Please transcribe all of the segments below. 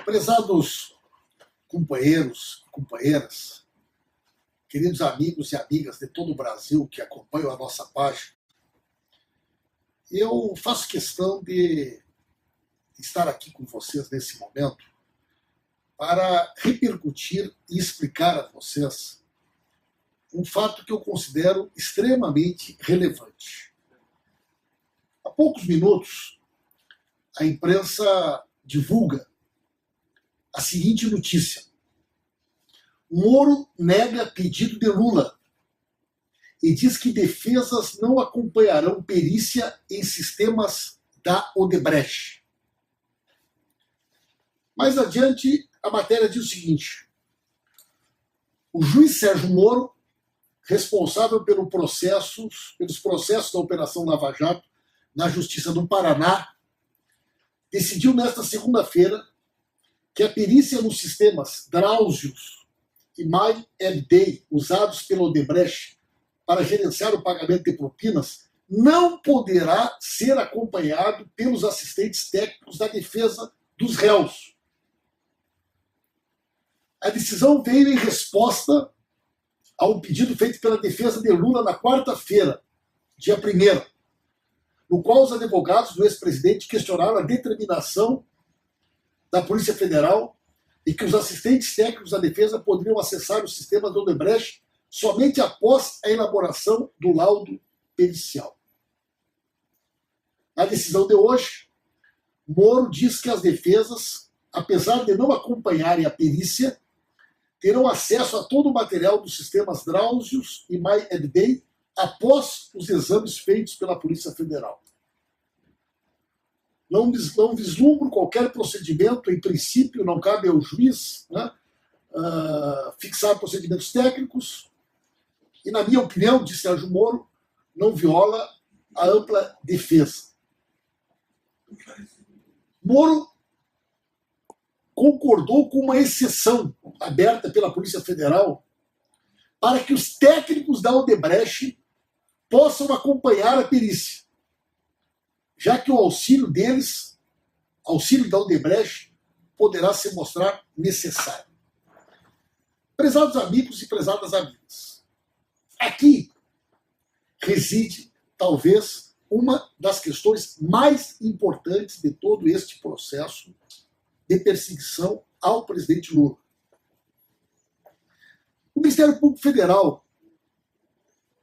Prezados companheiros, companheiras, queridos amigos e amigas de todo o Brasil que acompanham a nossa página, eu faço questão de estar aqui com vocês nesse momento para repercutir e explicar a vocês um fato que eu considero extremamente relevante. Há poucos minutos, a imprensa divulga a seguinte notícia: Moro nega pedido de Lula e diz que defesas não acompanharão perícia em sistemas da Odebrecht. Mais adiante, a matéria diz o seguinte: o juiz Sérgio Moro, responsável pelos processos da Operação Lava Jato na Justiça do Paraná, decidiu nesta segunda-feira que a perícia nos sistemas Drausius e MyMD, usados pela Odebrecht para gerenciar o pagamento de propinas, não poderá ser acompanhado pelos assistentes técnicos da defesa dos réus. A decisão veio em resposta a um pedido feito pela defesa de Lula na quarta-feira, dia 1º, no qual os advogados do ex-presidente questionaram a determinação da Polícia Federal e que os assistentes técnicos da defesa poderiam acessar o sistema do Odebrecht somente após a elaboração do laudo pericial. Na decisão de hoje, Moro diz que as defesas, apesar de não acompanharem a perícia, terão acesso a todo o material dos sistemas Drausius e MyMD após os exames feitos pela Polícia Federal. Não vislumbro qualquer procedimento, em princípio, não cabe ao juiz fixar procedimentos técnicos e, na minha opinião, disse Sérgio Moro, não viola a ampla defesa. Moro concordou com uma exceção aberta pela Polícia Federal para que os técnicos da Odebrecht possam acompanhar a perícia, já que o auxílio da Odebrecht, poderá se mostrar necessário. Prezados amigos e prezadas amigas, aqui reside, talvez, uma das questões mais importantes de todo este processo de perseguição ao presidente Lula. O Ministério Público Federal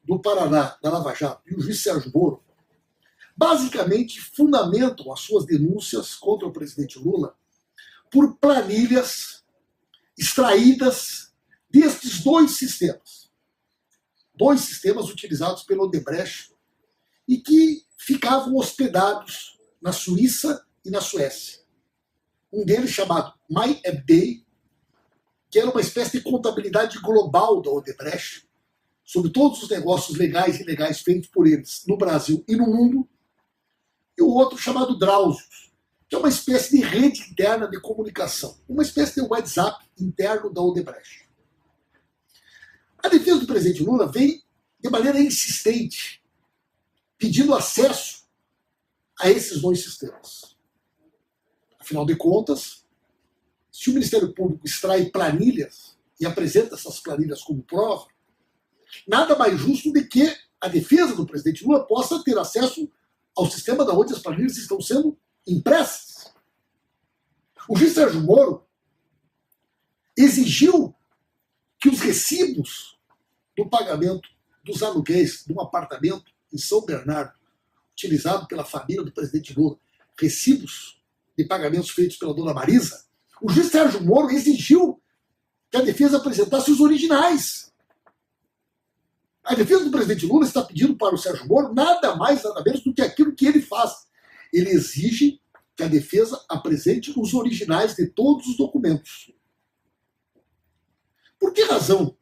do Paraná, da Lava Jato, e o juiz Sérgio Moro basicamente fundamentam as suas denúncias contra o presidente Lula por planilhas extraídas destes dois sistemas utilizados pelo Odebrecht e que ficavam hospedados na Suíça e na Suécia. Um deles chamado MyMD, que era uma espécie de contabilidade global da Odebrecht sobre todos os negócios legais e ilegais feitos por eles no Brasil e no mundo, e o outro chamado Drausius, que é uma espécie de rede interna de comunicação, uma espécie de WhatsApp interno da Odebrecht. A defesa do presidente Lula vem de maneira insistente, pedindo acesso a esses dois sistemas. Afinal de contas, se o Ministério Público extrai planilhas e apresenta essas planilhas como prova, nada mais justo do que a defesa do presidente Lula possa ter acesso ao sistema da onde as planilhas estão sendo impressas. O juiz Sérgio Moro exigiu que os recibos do pagamento dos aluguéis de um apartamento em São Bernardo, utilizado pela família do presidente Lula, recibos de pagamentos feitos pela dona Marisa, o juiz Sérgio Moro exigiu que a defesa apresentasse os originais. A defesa do presidente Lula está pedindo para o Sérgio Moro nada mais, nada menos do que aquilo que ele faz. Ele exige que a defesa apresente os originais de todos os documentos. Por que razão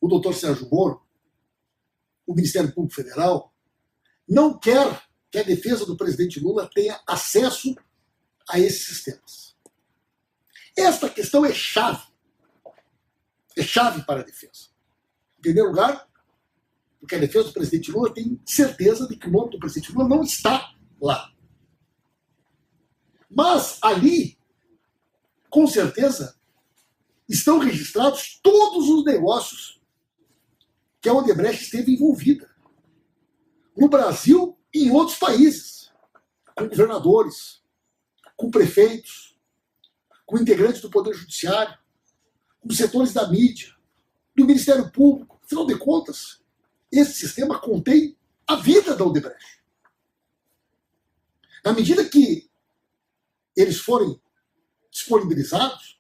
o doutor Sérgio Moro, o Ministério Público Federal, não quer que a defesa do presidente Lula tenha acesso a esses sistemas? Esta questão é chave. É chave para a defesa. Em primeiro lugar, porque a defesa do presidente Lula tem certeza de que o nome do presidente Lula não está lá. Mas ali com certeza, estão registrados todos os negócios que a Odebrecht esteve envolvida. No Brasil e em outros países, com governadores, com prefeitos, com integrantes do Poder Judiciário, com setores da mídia, do Ministério Público. Afinal de contas, esse sistema contém a vida da Odebrecht. Na medida que eles forem disponibilizados,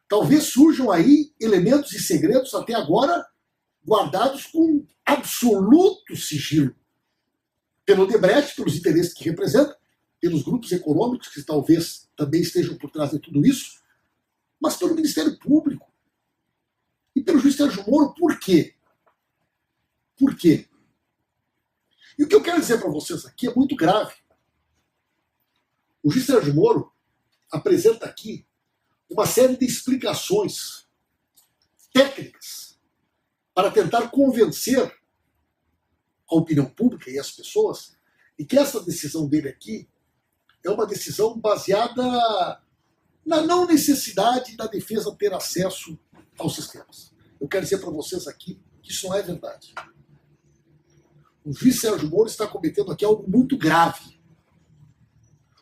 talvez surjam aí elementos e segredos até agora guardados com absoluto sigilo pelo Odebrecht, pelos interesses que representa, pelos grupos econômicos que talvez também estejam por trás de tudo isso, mas pelo Ministério Público e pelo juiz Sérgio Moro. Por quê? Por quê? E o que eu quero dizer para vocês aqui é muito grave. O juiz Sérgio Moro apresenta aqui uma série de explicações técnicas para tentar convencer a opinião pública e as pessoas de que essa decisão dele aqui é uma decisão baseada na não necessidade da defesa ter acesso aos sistemas. Eu quero dizer para vocês aqui que isso não é verdade. O juiz Sérgio Moro está cometendo aqui algo muito grave.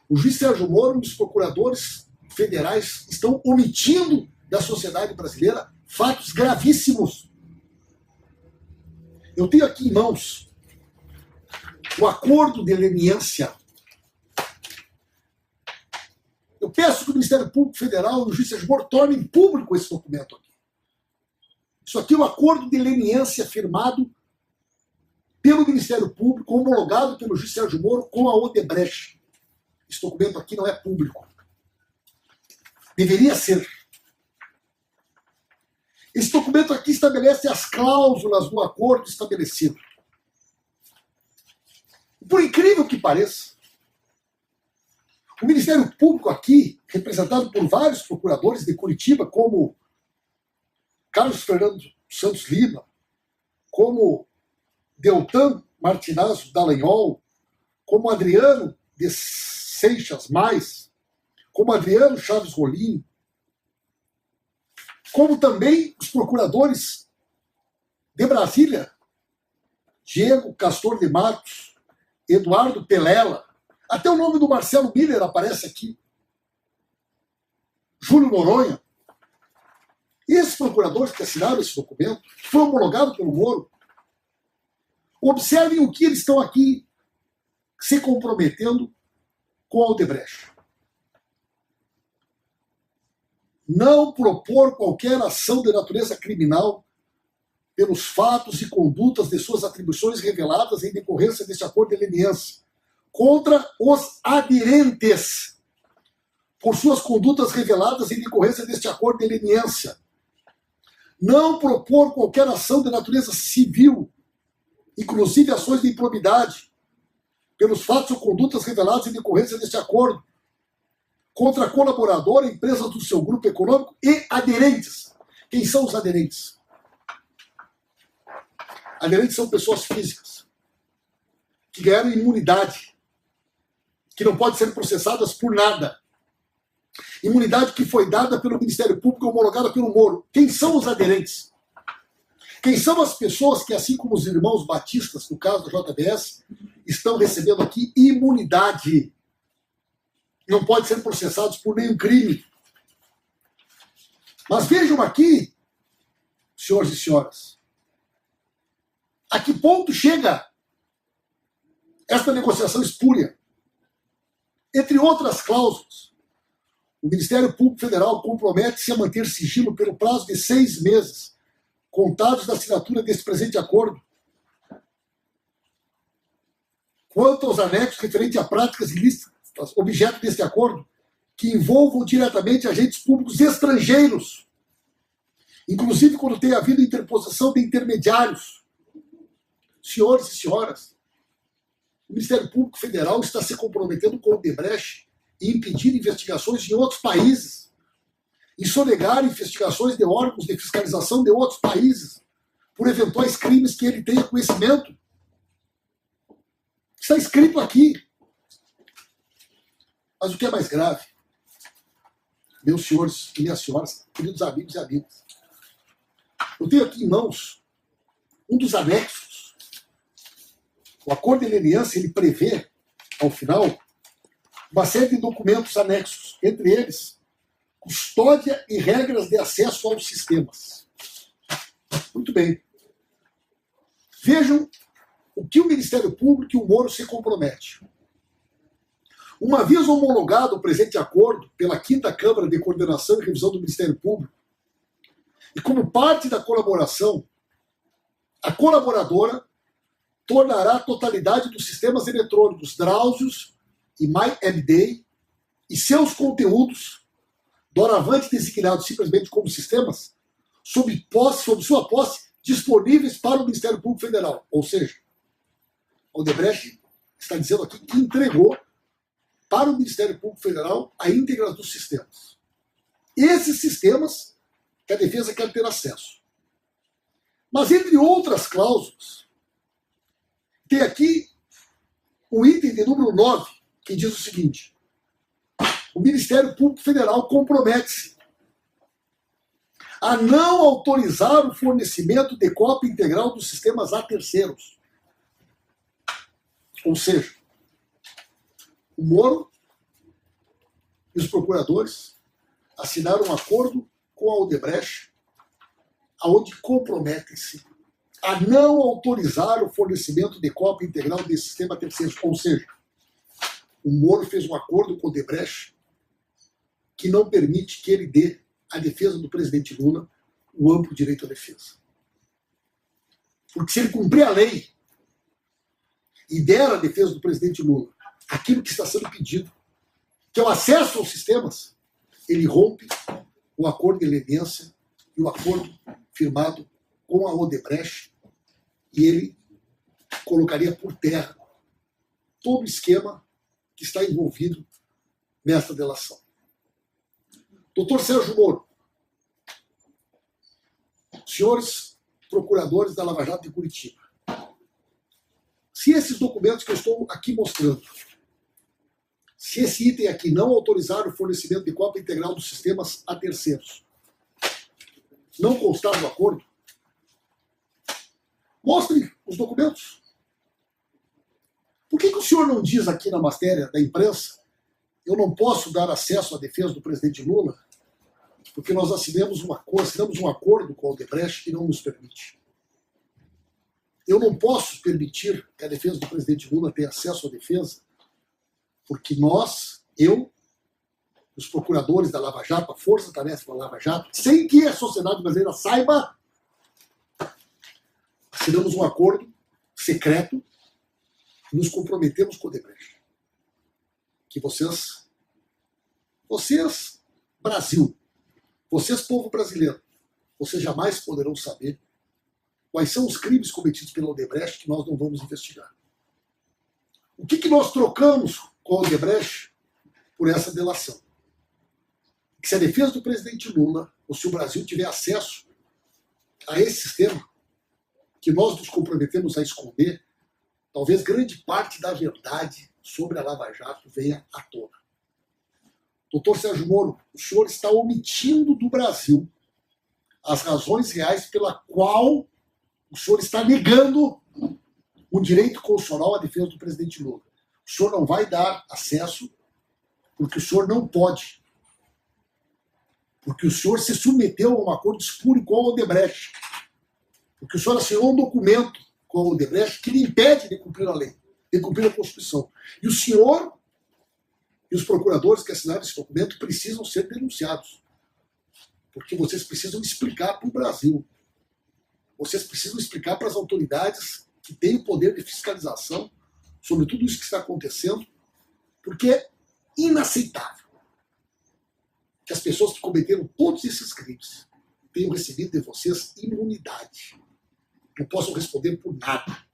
O juiz Sérgio Moro e os procuradores federais estão omitindo da sociedade brasileira fatos gravíssimos. Eu tenho aqui em mãos o acordo de leniência. Eu peço que o Ministério Público Federal e o juiz Sérgio Moro tornem público esse documento aqui. Isso aqui é um acordo de leniência firmado pelo Ministério Público, homologado pelo juiz Sérgio Moro com a Odebrecht. Esse documento aqui não é público. Deveria ser. Esse documento aqui estabelece as cláusulas do acordo estabelecido. Por incrível que pareça, o Ministério Público aqui, representado por vários procuradores de Curitiba, como Carlos Fernando Santos Lima, como Deltan Martinazzo Dallagnol, como Adriano de Seixas Mais, como Adriano Chaves Rolim, como também os procuradores de Brasília, Diego Castor de Matos, Eduardo Pelela, até o nome do Marcelo Miller aparece aqui, Júlio Noronha. Esses procuradores que assinaram esse documento, que foi homologado pelo Moro, observem o que eles estão aqui se comprometendo com a Odebrecht. Não propor qualquer ação de natureza criminal pelos fatos e condutas de suas atribuições reveladas em decorrência deste acordo de leniência contra os aderentes por suas condutas reveladas em decorrência deste acordo de leniência. Não propor qualquer ação de natureza civil, inclusive ações de improbidade, pelos fatos ou condutas revelados em decorrência deste acordo, contra colaborador, empresas do seu grupo econômico e aderentes. Quem são os aderentes? Aderentes são pessoas físicas que ganharam imunidade, que não podem ser processadas por nada. Imunidade que foi dada pelo Ministério Público, homologada pelo Moro. Quem são os aderentes? Quem são as pessoas que, assim como os irmãos batistas, no caso da JBS, estão recebendo aqui imunidade? Não podem ser processados por nenhum crime. Mas vejam aqui, senhores e senhoras, a que ponto chega esta negociação espúria? Entre outras cláusulas, o Ministério Público Federal compromete-se a manter sigilo pelo prazo de 6 meses, contados da assinatura desse presente acordo, quanto aos anexos referentes a práticas ilícitas, objeto deste acordo, que envolvam diretamente agentes públicos estrangeiros, inclusive quando tenha havido interposição de intermediários. Senhores e senhoras, o Ministério Público Federal está se comprometendo com o Odebrecht em impedir investigações em outros países, em sonegar investigações de órgãos de fiscalização de outros países, por eventuais crimes que ele tenha conhecimento. Está escrito aqui. Mas o que é mais grave? meus senhores e minhas senhoras, queridos amigos e amigas, eu tenho aqui em mãos um dos anexos. O acordo de leniência, ele prevê, ao final, uma série de documentos anexos, entre eles, custódia e regras de acesso aos sistemas. Muito bem. Vejam o que o Ministério Público e o Moro se comprometem. Uma vez homologado o presente acordo pela 5ª Câmara de Coordenação e Revisão do Ministério Público, e como parte da colaboração, a colaboradora tornará a totalidade dos sistemas eletrônicos Drausios e MyMD e seus conteúdos, doravante designados simplesmente como sistemas, sob sua posse, disponíveis para o Ministério Público Federal. Ou seja, o Odebrecht está dizendo aqui que entregou para o Ministério Público Federal a íntegra dos sistemas. Esses sistemas que a defesa quer ter acesso. Mas, entre outras cláusulas, tem aqui um item de número 9, que diz o seguinte: o Ministério Público Federal compromete-se a não autorizar o fornecimento de cópia integral dos sistemas a terceiros. Ou seja, o Moro e os procuradores assinaram um acordo com a Odebrecht, onde comprometem-se a não autorizar o fornecimento de cópia integral desse sistema a terceiros. Ou seja, o Moro fez um acordo com o Odebrecht que não permite que ele dê à defesa do presidente Lula o amplo direito à defesa. Porque se ele cumprir a lei e der à defesa do presidente Lula aquilo que está sendo pedido, que é o acesso aos sistemas, ele rompe o acordo de leniência e o acordo firmado com a Odebrecht, e ele colocaria por terra todo o esquema que está envolvido nesta delação. Doutor Sérgio Moro, senhores procuradores da Lava Jato de Curitiba, se esses documentos que eu estou aqui mostrando, se esse item aqui não autorizar o fornecimento de cópia integral dos sistemas a terceiros, não constar no acordo, mostre os documentos. Por que o senhor não diz aqui na matéria da imprensa: eu não posso dar acesso à defesa do presidente Lula, porque nós assinamos um acordo com a Odebrecht que não nos permite. Eu não posso permitir que a defesa do presidente Lula tenha acesso à defesa, porque eu, os procuradores da Lava Jato, a força-tarefa da Lava Jato, sem que a sociedade brasileira saiba, assinamos um acordo secreto e nos comprometemos com o Odebrecht. Que vocês, Brasil, vocês, povo brasileiro, vocês jamais poderão saber quais são os crimes cometidos pela Odebrecht que nós não vamos investigar. O que nós trocamos com a Odebrecht por essa delação? Que se a defesa do presidente Lula, ou se o Brasil tiver acesso a esse sistema, que nós nos comprometemos a esconder, talvez grande parte da verdade sobre a Lava Jato venha à tona. Doutor Sérgio Moro, o senhor está omitindo do Brasil as razões reais pela qual o senhor está negando o direito constitucional à defesa do presidente Lula. O senhor não vai dar acesso porque o senhor não pode. Porque o senhor se submeteu a um acordo espúrio com a Odebrecht. Porque o senhor assinou um documento com a Odebrecht que lhe impede de cumprir a lei, de cumprir a Constituição. E o senhor e os procuradores que assinaram esse documento precisam ser denunciados. Porque vocês precisam explicar para o Brasil. Vocês precisam explicar para as autoridades que têm o poder de fiscalização sobre tudo isso que está acontecendo, porque é inaceitável que as pessoas que cometeram todos esses crimes tenham recebido de vocês imunidade. Não possam responder por nada.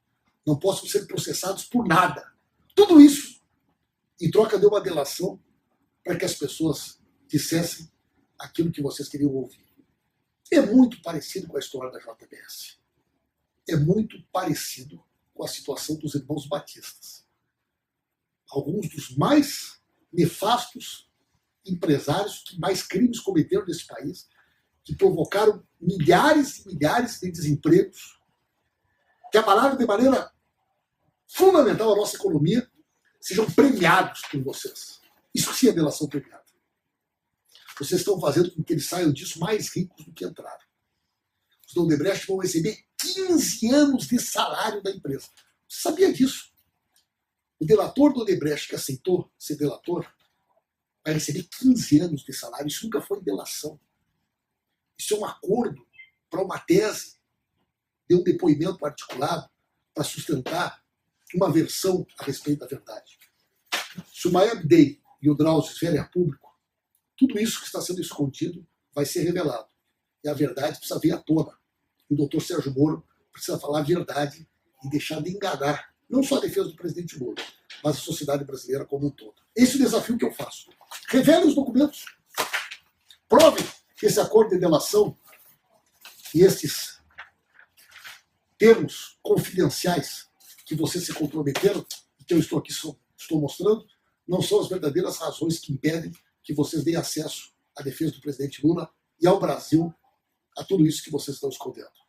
Não possam ser processados por nada. Tudo isso em troca de uma delação para que as pessoas dissessem aquilo que vocês queriam ouvir. É muito parecido com a história da JBS. É muito parecido com a situação dos irmãos batistas. Alguns dos mais nefastos empresários que mais crimes cometeram nesse país, que provocaram milhares e milhares de desempregos, que abalaram de maneira fundamental a nossa economia, sejam premiados por vocês. Isso sim é delação premiada. Vocês estão fazendo com que eles saiam disso mais ricos do que entraram. Os da Odebrecht vão receber 15 anos de salário da empresa. Você sabia disso? O delator do Odebrecht que aceitou ser delator vai receber 15 anos de salário. Isso nunca foi delação. Isso é um acordo para uma tese de um depoimento articulado para sustentar uma versão a respeito da verdade. Se o Mayeb Day e o Drauzio vierem a público, tudo isso que está sendo escondido vai ser revelado. E a verdade precisa vir à tona. E o doutor Sérgio Moro precisa falar a verdade e deixar de enganar, não só a defesa do presidente Lula, mas a sociedade brasileira como um todo. Esse é o desafio que eu faço. Revelem os documentos. Provem que esse acordo de delação e esses termos confidenciais que vocês se comprometeram, e que eu estou aqui estou mostrando, não são as verdadeiras razões que impedem que vocês deem acesso à defesa do presidente Lula e ao Brasil, a tudo isso que vocês estão escondendo.